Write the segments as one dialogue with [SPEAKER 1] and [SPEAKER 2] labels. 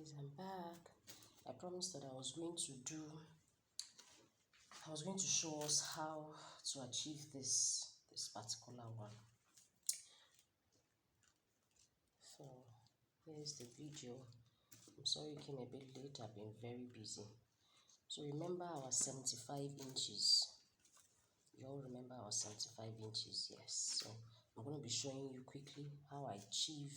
[SPEAKER 1] guys, I'm back. I promised that I was going to show us how to achieve this particular one. So here's the video. I'm sorry it came a bit late. I've been very busy. So remember our 75 inches. You all remember our 75 inches? Yes. So I'm going to be showing you quickly how I achieve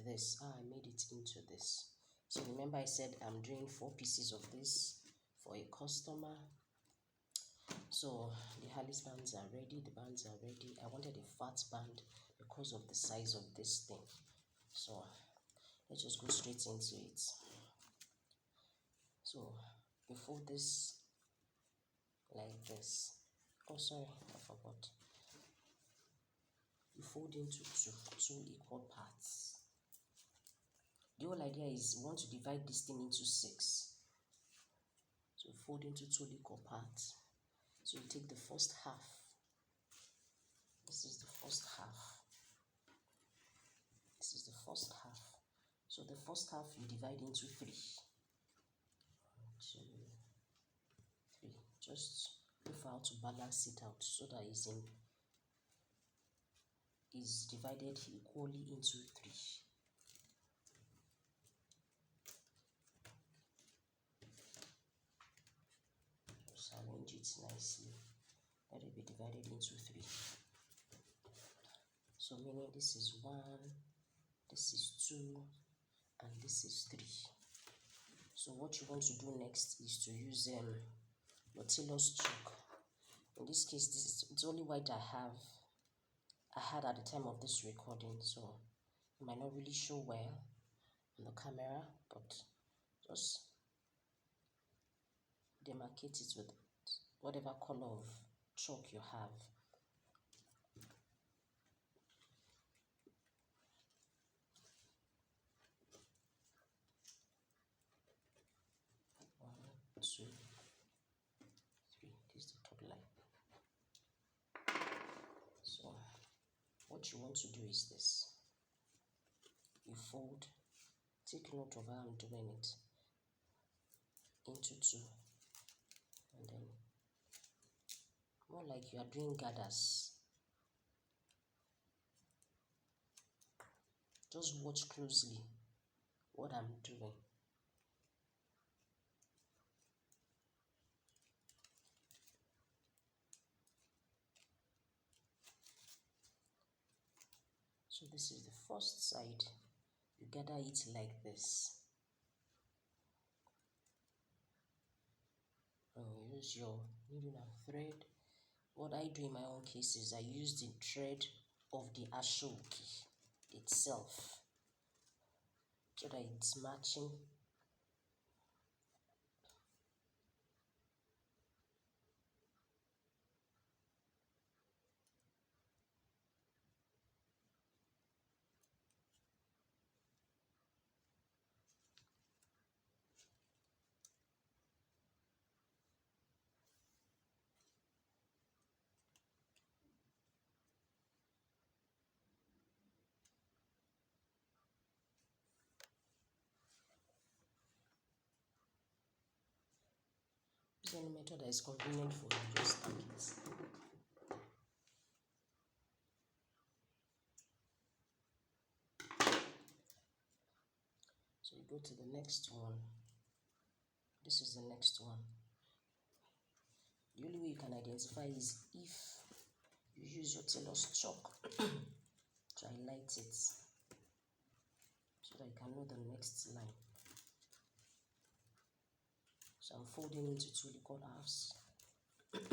[SPEAKER 1] this, how I made it into this. So remember I said I'm doing 4 pieces of this for a customer. So the Harley's bands are ready, the bands are ready. I wanted a fat band because of the size of this thing. So let's just go straight into it. So you fold this like this. Oh sorry, I forgot. You fold into two equal parts. The whole idea is you want to divide this thing into 6. So fold into 2 equal parts. So you take the first half. This is the first half. This is the first half. So the first half you divide into 3. 1, 2, 3. Just look for how to balance it out so that is divided equally into 3. Just arrange it nicely. Let it be divided into 3. So meaning this is 1, this is 2, and this is 3. So what you want to do next is to use your tailor's chalk. In this case, it's only white I had at the time of this recording, so it might not really show well on the camera, but just demarcate it with whatever color of chalk you have. One, 2, 3. This is the top line. So what you want to do is this. You fold, take note of how I'm doing it, into 2, and then more like you are doing gathers. Just watch closely what I'm doing. So this is the first side. You gather it like this. And use your needle and thread. What I do in my own case is I use the thread of the ashoki itself so that it's matching. Use any method that is convenient for you, just stack it. So you go to the next one. This is the next one. The only way you can identify is if you use your tailor's chalk to highlight it so that you can know the next line. So I'm folding into 2 equal halves. I don't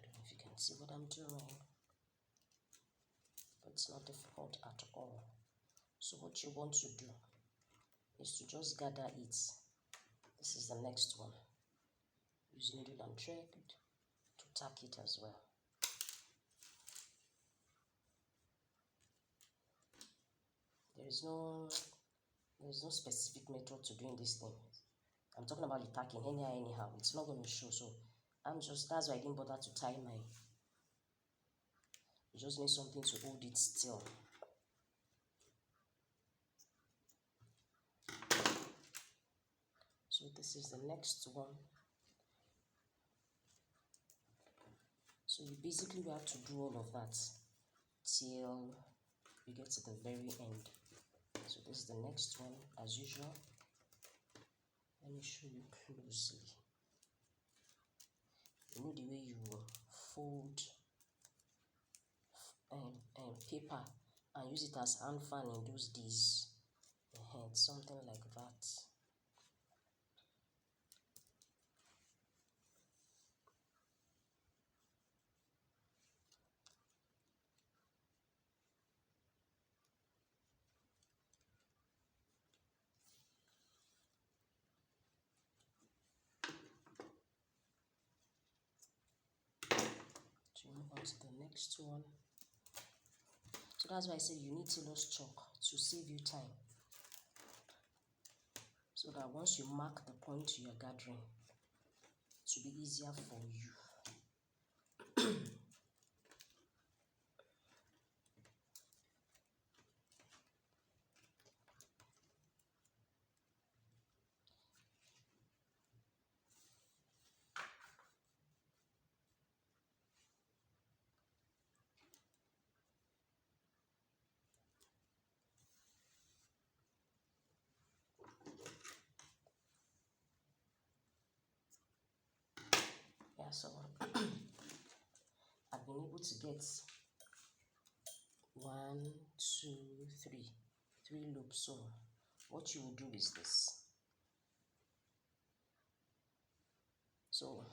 [SPEAKER 1] know if you can see what I'm doing, but it's not difficult at all. So what you want to do is to just gather it. This is the next one. Use needle and thread to tack it as well. There is no specific method to doing this thing. I'm talking about the tacking anyhow. It's not going to show. So that's why I didn't bother to tie You just need something to hold it still. So this is the next one. So you basically have to do all of that till you get to the very end. So this is the next one as usual. Let me show you closely. You know the way you fold paper and use it as hand fan in those days. Something like that. So move on to the next one. So that's why I said you need tailor's chalk to save you time. So that once you mark the point you are gathering, it will be easier for you. Yeah, so I've been able to get 1, 2, 3 loops. So what you will do is this. So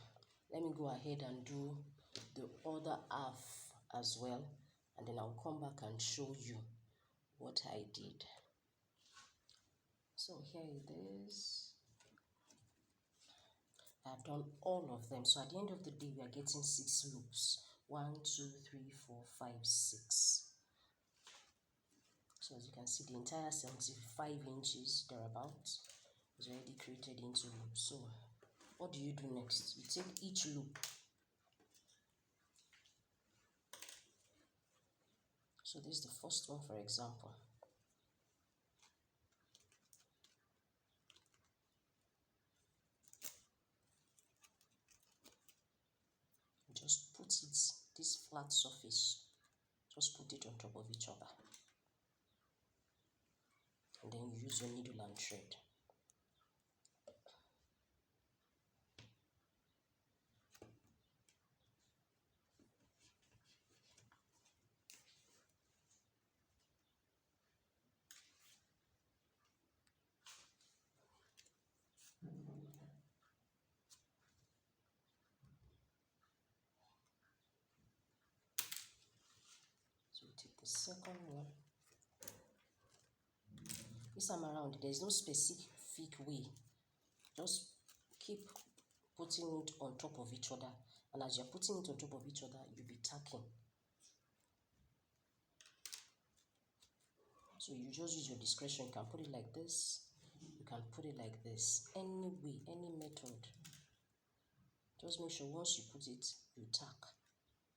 [SPEAKER 1] let me go ahead and do the other half as well, and then I'll come back and show you what I did. So here it is. I've done all of them. So at the end of the day, we are getting 6 loops. 1, 2, 3, 4, 5, 6. So as you can see, the entire 75 inches thereabouts is already created into loops. So what do you do next? You take each loop. So this is the first one, for example. Just put it, this flat surface, just put it on top of each other. And then you use your needle and thread. So we take the second one. This time around, there's no specific way. Just keep putting it on top of each other. And as you're putting it on top of each other, you'll be tacking. So you just use your discretion. You can put it like this. You can put it like this. Any way, any method. Just make sure once you put it, you tack.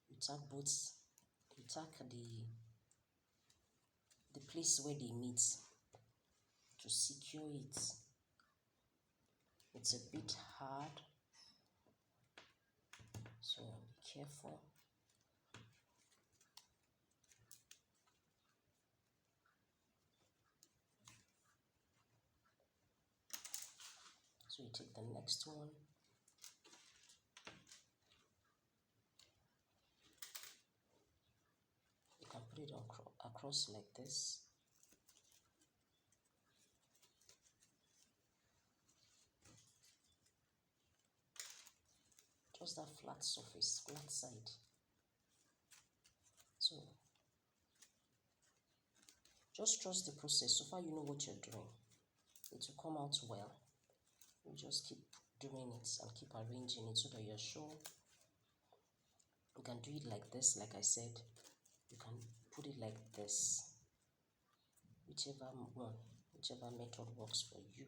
[SPEAKER 1] You tack both. You tack the place where they meet to secure it. It's a bit hard, so be careful. So you take the next one. You can put it across like this. Just that flat surface, flat side. So just trust the process. So far you know what you're doing. It will come out well. You just keep doing it and keep arranging it so that you're sure. You can do it like this, like I said. You can put it like this. Whichever one, whichever method works for you.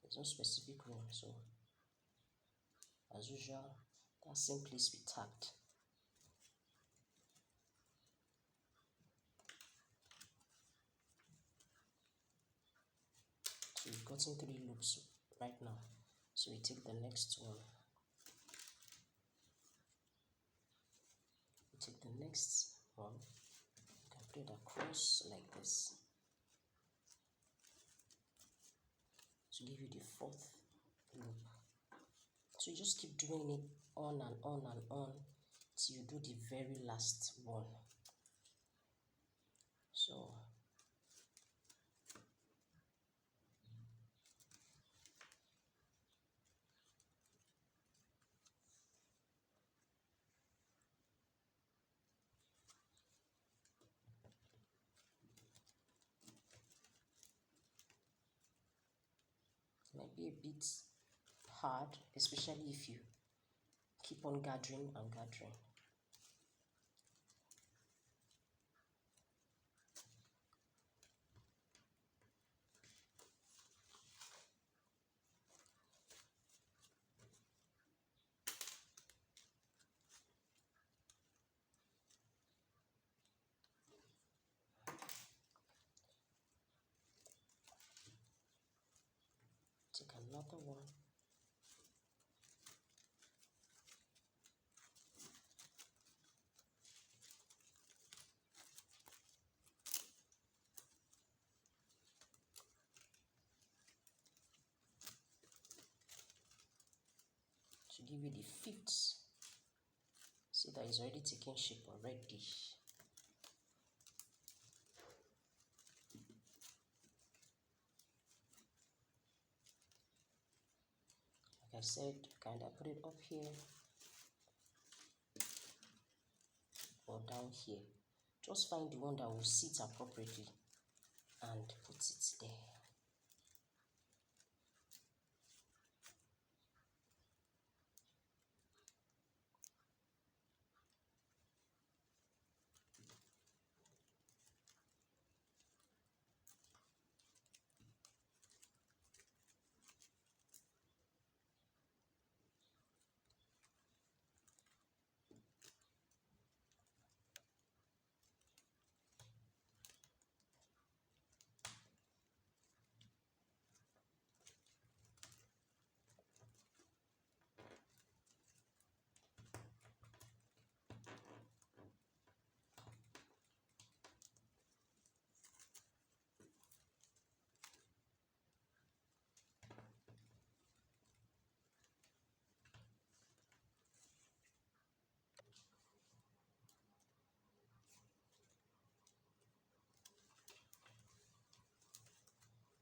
[SPEAKER 1] There's no specific rule. So as usual, that same place we tacked. gotten 3 loops right now. So we take the next one. We take the next one. You can put it across like this to give you the 4th loop. So you just keep doing it on and on and on till you do the very last one. So it might be a bit hard, especially if you keep on gathering and gathering. Take another one. To give you the 5th. See that it's already taking shape already. Like I said, kind of put it up here or down here. Just find the one that will sit appropriately and put it there.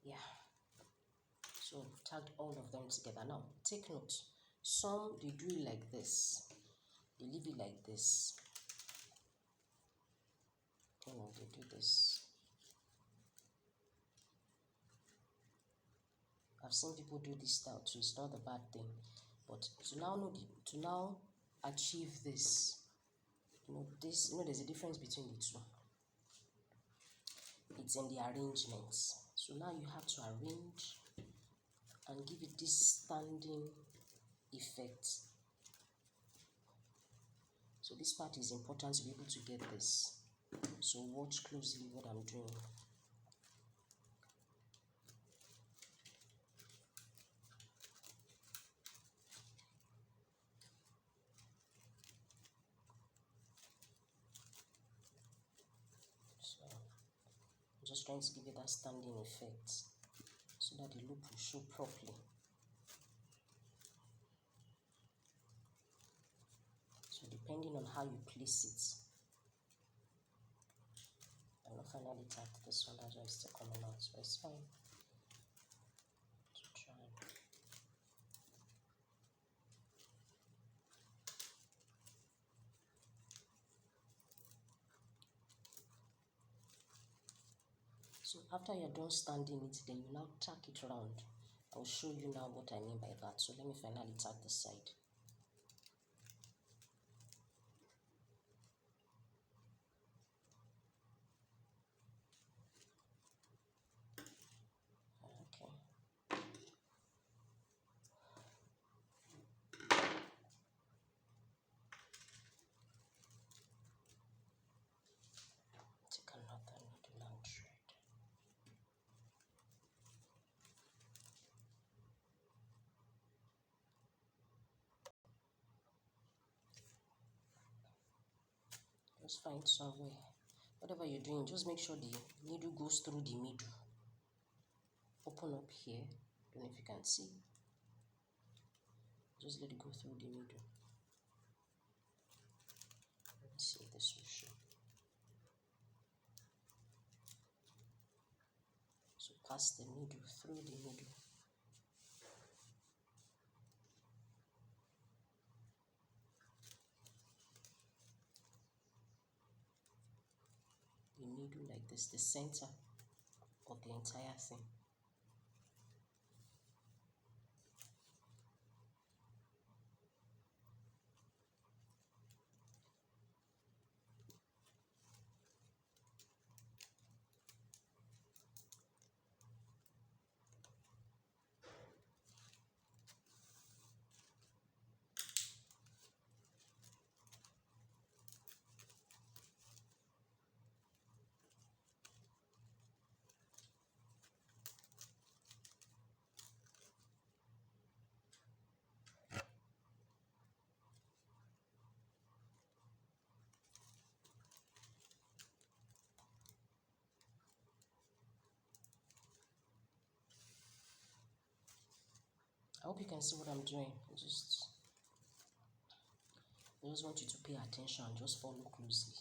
[SPEAKER 1] Yeah. So tagged all of them together. Now take note. Some they do it like this. They leave it like this. You know, they do this. I've seen people do this style too. It's not a bad thing, but to now achieve this, there's a difference between the two. It's in the arrangements. So now you have to arrange and give it this standing effect. So this part is important to be able to get this. So watch closely what I'm doing. So I'm just trying to give it that standing effect so that the loop will show properly. So depending on how you place it, I'm not finally tapped this one, that's why it's still coming out, so it's fine. To try. So after you're done standing it, then you now tack it around. I'll show you now what I mean by that. So let me finally tack this side. Okay. Take another needle and thread. Just find somewhere. Whatever you're doing, just make sure the needle goes through the middle. Open up here. Don't know if you can see. Just let it go through the middle. Let's see if this will show. So pass the middle through the middle. The middle like this, the center of the entire thing. I hope you can see what I'm doing. I just want you to pay attention. Just follow closely.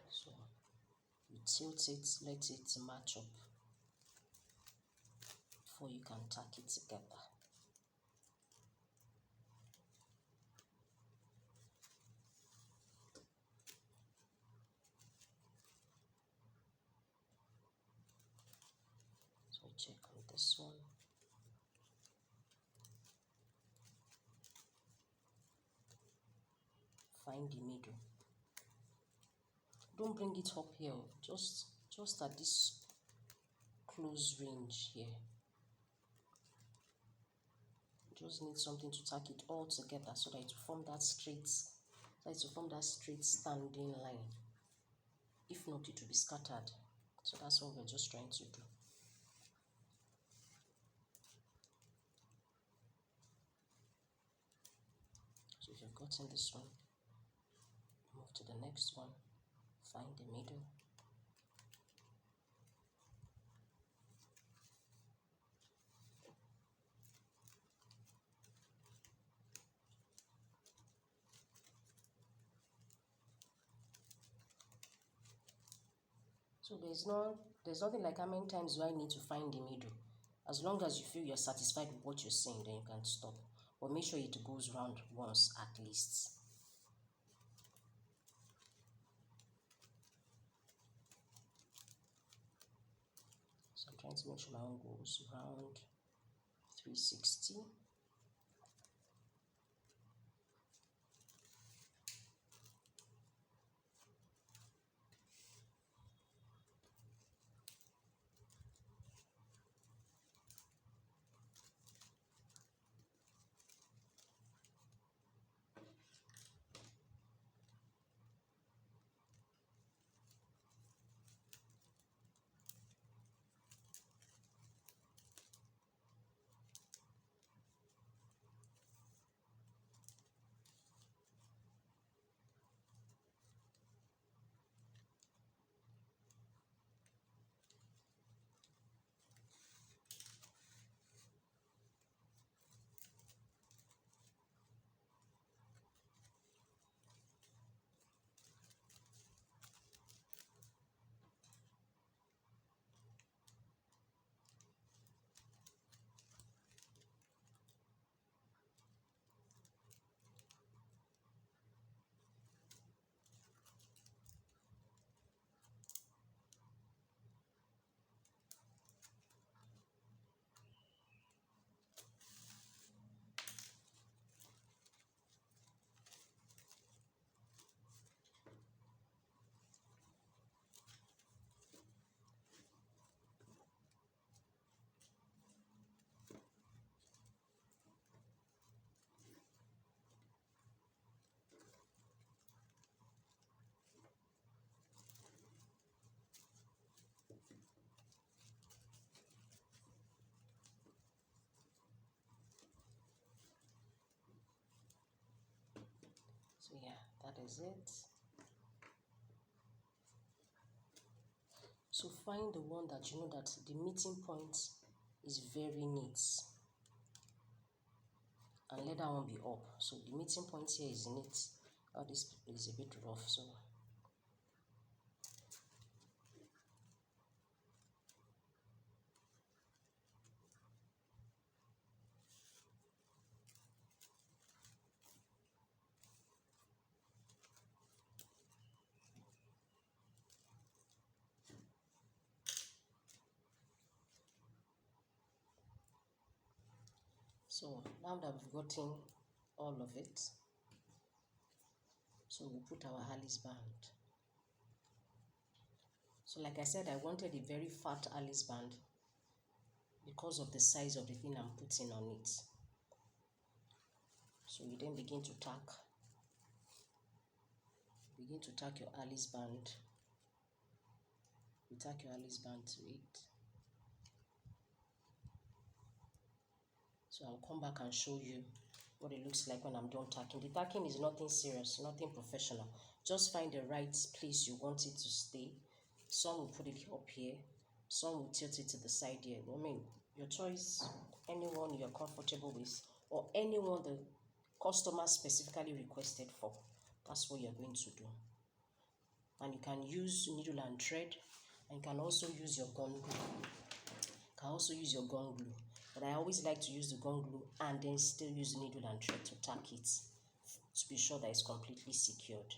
[SPEAKER 1] So you tilt it, let it match up before you can tack it together. So check on this one. Find the middle. Don't bring it up here. Just at this close range here. Just need something to tack it all together so that it will form that straight, standing line. If not, it will be scattered. So that's what we're just trying to do. So if you've gotten this one, move to the next one, find the middle. So there's nothing like how many times do I need to find the middle. As long as you feel you're satisfied with what you're seeing, then you can stop. But make sure it goes round once at least. So I'm trying to make sure my own goes round 360. yeah, that is it. So find the one that you know that the meeting point is very neat, and let that one be up. So the meeting point here is neat. This is a bit rough, so now that we've gotten all of it, so we'll put our Alice band. So like I said, I wanted a very fat Alice band because of the size of the thing I'm putting on it. So you then begin to tack your Alice band. You tack your Alice band to it. So I'll come back and show you what it looks like when I'm done tacking. The tacking is nothing serious, nothing professional. Just find the right place you want it to stay. Some will put it up here, some will tilt it to the side here. I mean, your choice, anyone you're comfortable with, or anyone the customer specifically requested for. That's what you're going to do. And you can use needle and thread, and you can also use your gun glue. But I always like to use the gun glue and then still use needle and thread to tack it to be sure that it's completely secured.